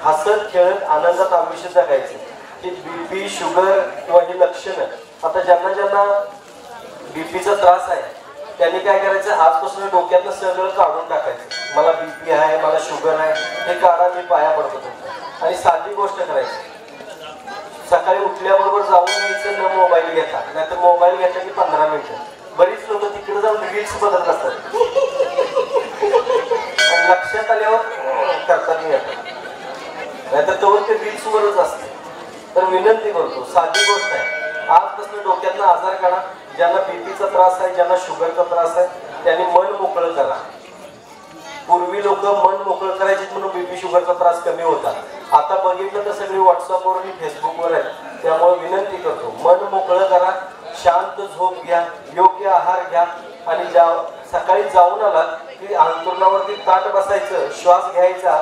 हसत खेळत आनंदात आयुष्य जगायचं. की बीपी शुगर किंवा ही लक्षणं, आता ज्यांना ज्यांना बीपीचा त्रास आहे त्यांनी काय करायचं, आजपासून डोक्यातलं सगळं काढून टाकायचं. मला बीपी आहे, मला शुगर आहे, हे काढा, मी पाया पडतो तुमचा. आणि साधी गोष्ट करायची, सकाळी उठल्याबरोबर जाऊन यायचं, न मोबाईल घेता. नाहीतर मोबाईल घेतला की 15 मिनिटं. बरीच लोक तिकडे जाऊन रील्स बघत असतात आणि लक्षात आल्यावर करतात नाही येतात, नाहीतर तोवर ते रील्स वरच असते. तर विनंती करतो, साधी गोष्ट आहे, आजपासून डोक्यातला आजार काढा. ज्यांना बीपीचा त्रास आहे, ज्यांना शुगरचा त्रास आहे, त्यांनी मन मोकळं करा. पूर्वी लोक मन मोकळं करायचे म्हणून बीपी शुगरचा त्रास कमी होता. आता बघितलं तर सगळी व्हॉट्सअपवर आणि फेसबुकवर आहे. त्यामुळे विनंती करतो, मन मोकळं करा, शांत झोप घ्या, योग्य आहार घ्या. आणि सकाळी जाऊन आलात की अंथरुणावरती ताट बसायचं, श्वास घ्यायचा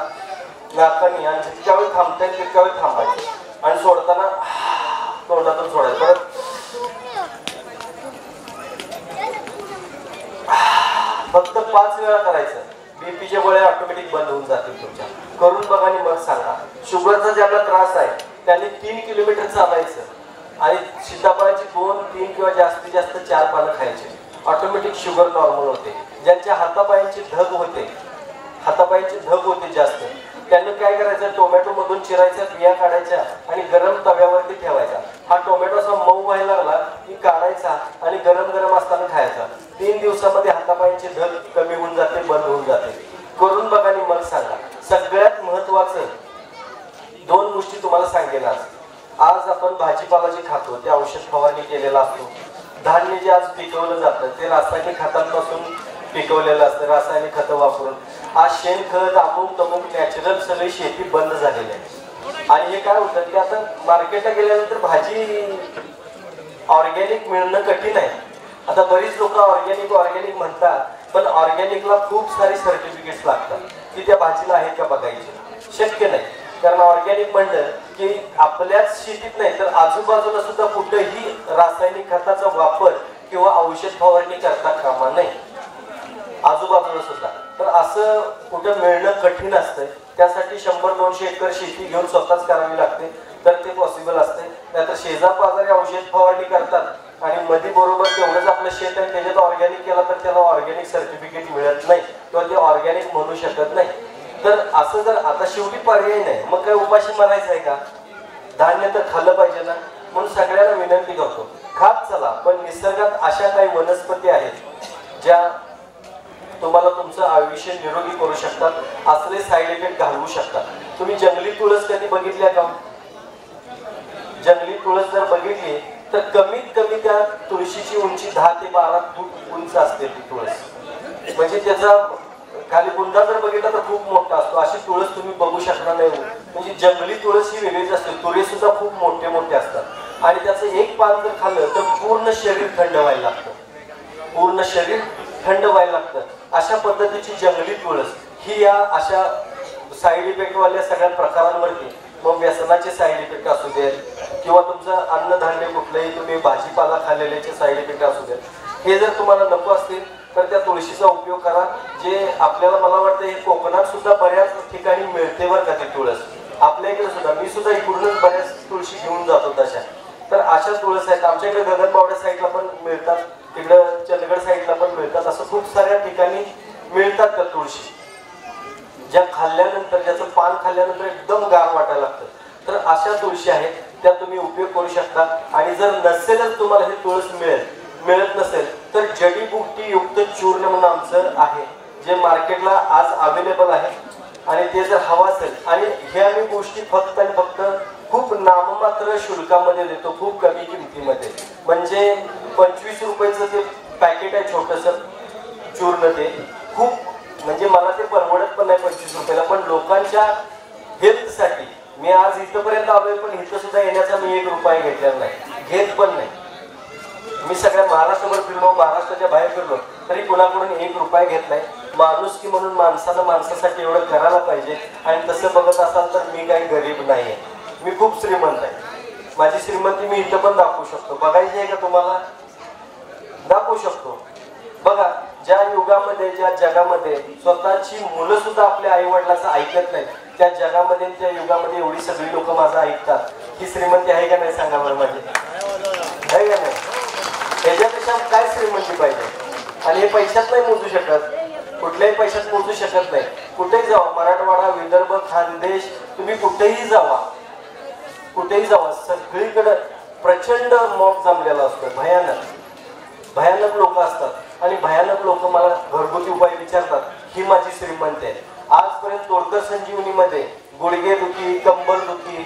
नाकानी, आणि जितक्या वेळ थांबता येईल तितक्या वेळ थांबायचं, आणि सोडताना तोंडातून सोडायचं. परत फक्त 5 वेळा करायचं. बीपीचे गोळ्या ऑटोमॅटिक बंद होऊन जातील तुमच्या. करून बघा आणि मग सांगा. शुगरचा ज्यांना त्रास आहे त्यांनी 3 किलोमीटर चालायचं आणि सीताफळाची 2, 3 किंवा जास्तीत जास्त 4 पानं खायचे. ऑटोमॅटिक शुगर नॉर्मल होते. ज्यांच्या हातापायांची धग होते जास्त, त्यांनी काय करायचं, टोमॅटो मधून चिरायच्या, बिया काढायच्या आणि गरम तव्यावरती ठेवायचा. हा टोमॅटो असा मऊ व्हायला लागला की काढायचा आणि गरम गरम असताना खायचा. 3 दिवसामध्ये हातापायांची धग कमी होऊन जाते, बंद होऊन जाते. करून बघा आणि मग सांगा. सगळ्यात महत्वाचं 2 गोष्टी तुम्हाला सांगेन आज. आज आपण भाजीपाला जे खातो ते औषध फवारणी केलेला असतो. धान्य जे आज पिकवलं जातं ते रासायनिक खतांपासून पिकवलेलं असतं, रासायनिक खतं वापरून. आज शेणखत, अमुक तमुक नॅचरल सगळी शेती बंद झालेली आहे. आणि हे काय होतं की आता मार्केटला गेल्यानंतर भाजी ऑर्गॅनिक मिळणं कठीण आहे. आता बरीच लोक ऑर्गॅनिक म्हणतात, पण ऑर्गॅनिकला खूप सारी सर्टिफिकेट्स लागतात की त्या भाजीला आहेत का बघायचे. शक्य नाही, कारण ऑर्गॅनिक म्हणलं की आपल्याच शेतीत नाही तर आजूबाजूला सुद्धा कुठेही रासायनिक खताचा वापर किंवा औषध फवारणी करता कामा नये, आजूबाजूला सुद्धा. तर असं कुठं मिळणं कठीण असतं. त्यासाठी 100-200 एकर शेती घेऊन स्वतःच करावी लागते, तर ते पॉसिबल असते. नाहीतर शेजापाजारी औषध फवारणी करतात आणि मध्ये बरोबर तेवढंच आपलं शेत आहे त्याच्यात ऑर्गॅनिक केला तर त्याला ऑर्गॅनिक सर्टिफिकेट मिळत नाही किंवा ते ऑर्गॅनिक म्हणू शकत नाही. तर असं जर आता शेवटी पर्याय नाही, मग काय उपाशी मारायचं आहे का? धान्य तर खाल्लं पाहिजे ना. म्हणून सगळ्यांना विनंती करतो, खात चला, पण निसर्गात अशा काही वनस्पती आहेत ज्या तुम्हाला तुमचं आयुष्य निरोगी करू शकतात, असले साईड इफेक्ट घालवू शकतात. तुम्ही जंगली तुळस कधी बघितल्या का? जंगली तुळस जर बघितली तर कमीत कमी त्या तुळशीची उंची 10 ते 12 फूट उंच असते ती तुळस. म्हणजे त्याचा खाली बुंदा जर बघितला तर खूप मोठा असतो. अशी तुळस तुम्ही बघू शकणार नाही. म्हणजे जंगली तुळस ही वेगळीच असते. तुळे सुद्धा खूप मोठे मोठे असतात आणि त्याचं एक पान जर खाल्लं तर पूर्ण शरीर थंड व्हायला लागतं, पूर्ण शरीर थंड व्हायला लागतं. अशा पद्धतीची जंगली तुळस ही या अशा साईड इफेक्ट वाल्या सगळ्या प्रकारांवरती, मग व्यसनाचे साईड इफेक्ट असू दे किंवा तुमचं अन्नधान्य कुठलंही तुम्ही भाजीपाला खाल्लेल्याचे साईड इफेक्ट असू दे, हे जर तुम्हाला नको असतील तर त्या तुळशीचा उपयोग करा. जे आपल्याला, मला वाटतं हे कोकणात सुद्धा बऱ्याच ठिकाणी मिळते बरं का ती तुळस. आपल्या इकडे सुद्धा, मी सुद्धा इकडूनच बऱ्याच तुळशी घेऊन जातो तशा. तर अशा तुळस आहेत आमच्या इकडे. गगनबावड्या साईडला पण मिळतात, तिकडं चंदगड साईडला पण मिळतात. असं खूप साऱ्या ठिकाणी मिळतात त्या तुळशी, ज्या खाल्ल्यानंतर, ज्याचं पान खाल्ल्यानंतर एकदम गार वाटायला लागतं. तर अशा तुळशी आहेत, त्या तुम्ही उपयोग करू शकता. आणि जर नसेलच तुम्हाला हे तुळस मिळत नसेल तर जडीबुटी युक्त चूर्ण म्हणून आमचं आहे, जे मार्केटला आज अवेलेबल आहे. आणि ते जर हवा असेल, आणि हे आम्ही गोष्टी फक्त आणि फक्त खूप नाममात्र शुल्कामध्ये देतो, खूप कमी किमतीमध्ये. म्हणजे 25 रुपयाचं ते पॅकेट आहे छोटंसं चूर्ण. ते खूप, म्हणजे मला ते परवडत पण नाही 25 रुपयाला. पण लोकांच्या हेल्थसाठी मी आज इथपर्यंत आलोय, पण इथं सुद्धा येण्याचा मी 1 रुपया घेतलेला नाही, घेत पण नाही. मी सगळ्या महाराष्ट्रभर फिरलो, महाराष्ट्राच्या बाहेर फिरलो, तरी कुणाकडून 1 रुपया घेत नाही. माणुसकी म्हणून माणसानं माणसासाठी एवढं करायला पाहिजे. आणि तसं बघत असाल तर मी काही गरीब नाही आहे, मी खूप श्रीमंत आहे. माझी श्रीमंती मी इथं पण दाखवू शकतो. बघायची आहे का तुम्हाला? दाखवू शकतो. बघा, ज्या युगामध्ये, ज्या जगामध्ये स्वतःची मुलं सुद्धा आपल्या आई वडिलांचं ऐकत नाहीत, त्या जगामध्ये त्या युगामध्ये एवढी सगळी लोक माझं ऐकतात, ही श्रीमंती आहे का नाही सांगा बरं माझी, आहे का नाही? याच्यापेक्षा काय श्रीमंती पाहिजे? आणि हे पैशात नाही मोजू शकत, कुठल्याही पैशात मोजू शकत नाही. कुठेही जावा, मराठवाडा, विदर्भ, खानदेश, तुम्ही कुठेही जावा, कुठेही जावा, सगळीकडे प्रचंड मॉब जमलेला असतो. भयानक भयानक लोक असतात आणि भयानक लोक मला घरगुती उपाय विचारतात, ही माझी श्रीमंती आहे. आजपर्यंत तोडकर संजीवनीमध्ये गुडघेदुखी, कंबरदुखी,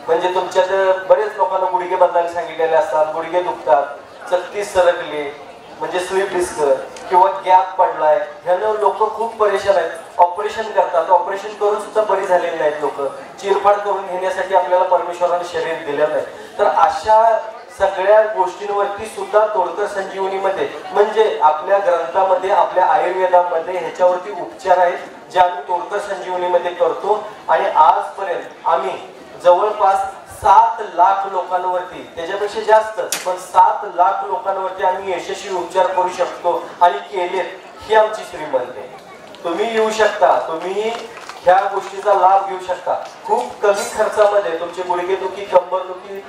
म्हणजे तुमच्यात बरेच लोकांना गुडघे बदलायला सांगितलेले असतात, गुडघे दुखतात, चकती सरकली म्हणजे स्लीप डिस्क किंवा गॅप पडलाय, ह्यानं लोक खूप परेशान आहेत. ऑपरेशन करतात, ऑपरेशन करून सुद्धा बरी झालेली नाहीत लोक. चिरफाड करून घेण्यासाठी आपल्याला परमेश्वराने शरीर दिलं नाही. तर अशा सगळ्या गोष्टींवरती सुद्धा तोडकर संजीवनीमध्ये म्हणजे आपल्या ग्रंथामध्ये, आपल्या आयुर्वेदामध्ये ह्याच्यावरती उपचार आहेत जे आम्ही तोडकर संजीवनीमध्ये करतो. आणि आजपर्यंत आम्ही जवळपास 7 लाख लोकांवरती, त्याच्यापेक्षा जास्त, पण 7 लाख लोकांवरती आम्ही यशस्वी उपचार करू शकतो आणि केलेत. ही आमची श्रीमंती आहे. तुम्ही येऊ शकता, तुम्ही ह्या गोष्टीचा लाभ घेऊ शकता. खूप कमी खर्चामध्ये तुमचे गुडघेदुखी, कंबरदुखी,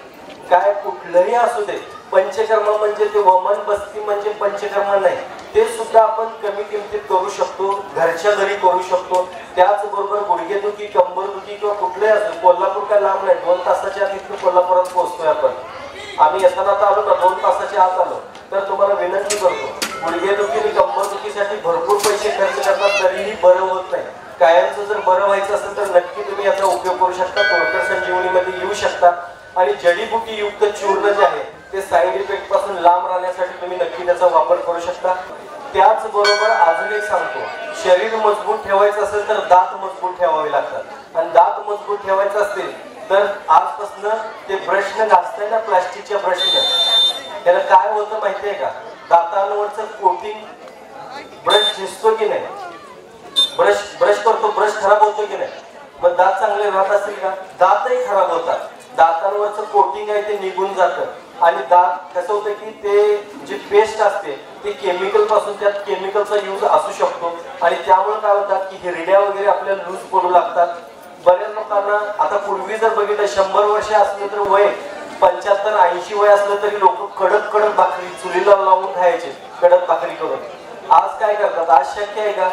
काय कुठलंही असू दे, पंचकर्म म्हणजे ते वमन बस्ती म्हणजे पंचकर्म नाही, ते सुद्धा आपण कमी किमतीत करू शकतो, घरच्या घरी करू शकतो. त्याचबरोबर गुडघेदुखी, कंबरदुखी किंवा कुठलंही असो, कोल्हापूर काय लांब नाही, 2 तासाच्या आत इथून कोल्हापुरात पोहोचतोय आपण. आम्ही येताना तर आलो ना, 2 तासाच्या आत आलो. तर तुम्हाला विनंती करतो, गुडघेदुखी आणि कंबरदुखीसाठी भरपूर पैसे खर्च करतात तरीही बरं होत नाही. कायमचं जर बरं व्हायचं असेल तर नक्की तुम्ही याचा उपयोग करू शकता. तोडकर संजीवनीमध्ये येऊ शकता. आणि जडीबुटी युक्त चूर्ण जे आहे ते साईड इफेक्ट पासून लांब राहण्यासाठी तुम्ही नक्की त्याचा वापर करू शकता. त्याचबरोबर अजून एक सांगतो, शरीर मजबूत ठेवायचं असेल तर दात मजबूत ठेवावे लागतात. आणि दात मजबूत ठेवायचं असतील तर आजपासून ते ब्रशनं घासताय ना, प्लास्टिकच्या ब्रशनं, त्याला काय होतं माहितीये का? दातांवरचं कोटिंग, ब्रश झिजतो की नाही, ब्रश करतो, ब्रश खराब होतो की नाही, मग दात चांगले राहत असतील का? दातही खराब होतात. दातांवरचं कोटिंग आहे ते निघून जातं आणि दात कसं होतं की ते जी पेस्ट असते ते केमिकल पासून, त्यात केमिकलचा यूज असू शकतो आणि त्यामुळे काय होतात की हिरड्या वगैरे आपल्याला लूज पडू लागतात. बऱ्याच लोकांना आता पूर्वी जर बघितलं 100 वर्ष असले तर वय 75-80 वय असलं तरी लोक कडक कडक भाकरी चुलीला लावून खायचे, कडक भाकरी करून. आज काय करतात? आज शक्य आहे का?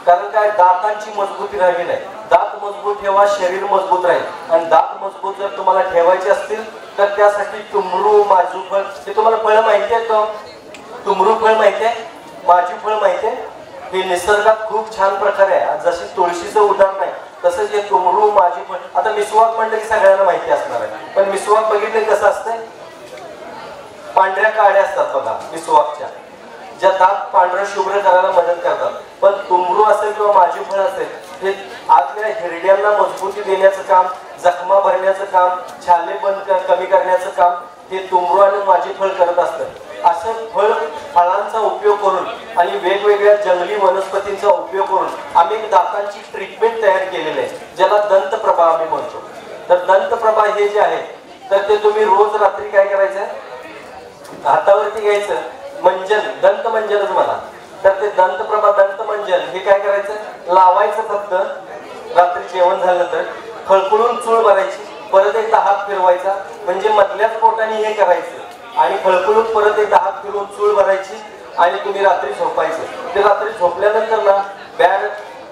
कारण काय, दातांची मजबूती राहिली नाही. दात मजबूत ठेवा, शरीर मजबूत राहील. आणि दात मजबूत जर तुम्हाला ठेवायचे असतील तर त्यासाठी तुमरू, माजू फळ, हे तुम्हाला फळ माहिती आहे का? तुमरू फळ माहिती आहे, माजू फळ माहिती आहे. हे निसर्गात खूप छान प्रकारे आहे. जशी तुळशीचं उदाहरण आहे तसंच हे तुमरू, माजू फळ. आता मिसवाक म्हणलं की सगळ्यांना माहिती असणार आहे, पण मिसवाक बघितलं कसं असतंय? पांढऱ्या काड्या असतात बघा मिसवाकच्या, ज्या दात पांढरं शुभ्र करायला मदत करतात. पण तुमरू असेल किंवा माजी फळ असेल, हे आतल्या हिरड्यांना मजबूती देण्याचं काम, जखमा भरण्याचं काम, छाले बंद कमी करण्याचं काम हे तुमरू आणि माजी फळ करत असतं. असं फळांचा उपयोग करून आणि वेगवेगळ्या जंगली वनस्पतींचा उपयोग करून आम्ही एक दातांची ट्रीटमेंट तयार केलेली आहे, ज्याला दंतप्रभा आम्ही म्हणतो. तर दंतप्रभा हे जे आहे तर ते तुम्ही रोज रात्री काय करायचं, हातावरती घ्यायचं, मंजन, दंत मंजनच म्हणा, तर ते दंतप्रभा, दंत मंजन हे काय करायचं, लावायचं फक्त रात्री जेवण झाल्यानंतर, खळखळून चूळ भरायची, परत एकदा हात फिरवायचा, म्हणजे मधल्याच पोटाने हे करायचं आणि खळखळून परत एकदा हात फिरवून चूळ भरायची आणि तुम्ही रात्री झोपायचं. ते रात्री झोपल्यानंतर ना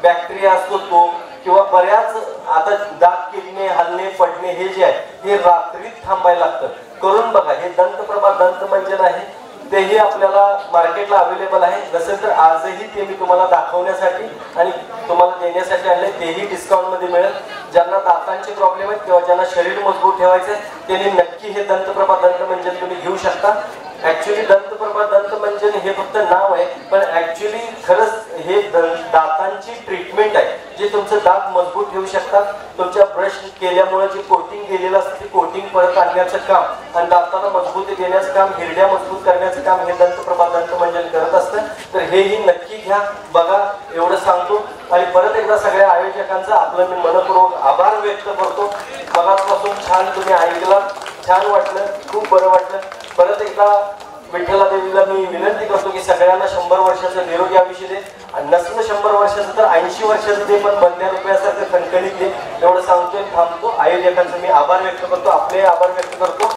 बॅक्टेरिया असतो तो किंवा बऱ्याच आता दात किडणे, हलणे, पडणे हे जे आहे हे रात्रीत थांबायला लागतं. करून बघा, हे दंतप्रभा दंत मंजन आहे, तेही आपल्याला मार्केटला अवेलेबल आहे. नसेल तर आजही ते मी तुम्हाला दाखवण्यासाठी आणि तुम्हाला देण्यासाठी आणले, तेही डिस्काउंटमध्ये मिळेल. ज्यांना दातांचे प्रॉब्लेम आहेत किंवा ज्यांना शरीर मजबूत ठेवायचं आहे त्यांनी नक्की हे दंतप्रभा दंत मंजन तुम्ही घेऊ शकता. ऍक्च्युली दंतप्रभा दंत मंजन हे फक्त नाव आहे, पण ऍक्च्युली खरंच हे दातांची ट्रीटमेंट आहे, जे तुमचं दात मजबूत ठेवू शकतात. तुमच्या ब्रश केल्यामुळे जे कोटिंग गेलेलं असतं ते कोटिंग परत आणण्याचं काम आणि दातांना मजबूती देण्याचं काम, हिरड्या मजबूत करण्याचं काम हे दंतप्रभा दंत मंजन करत असतं. तर हेही नक्की घ्या, बघा, एवढं सांगतो. आणि परत एकदा सगळ्या आयोजकांचा आपलं मी मनपूर्वक आभार व्यक्त करतो. मगापासून छान तुम्ही ऐकलं, छान वाटलं, खूप बरं वाटलं. परत एकदा विठ्ठला देवीला मी विनंती करतो की सगळ्यांना 100 वर्षाचं निरोगी आयुष्य दे. नसलं 100 वर्षाचं तर 80 वर्षाचं दे, पण बंद्या रुपयासारखं खणखणीत दे. एवढं सांगतोय, थांबतो. आयोजकांचा मी आभार व्यक्त करतो, आपले आभार व्यक्त करतो.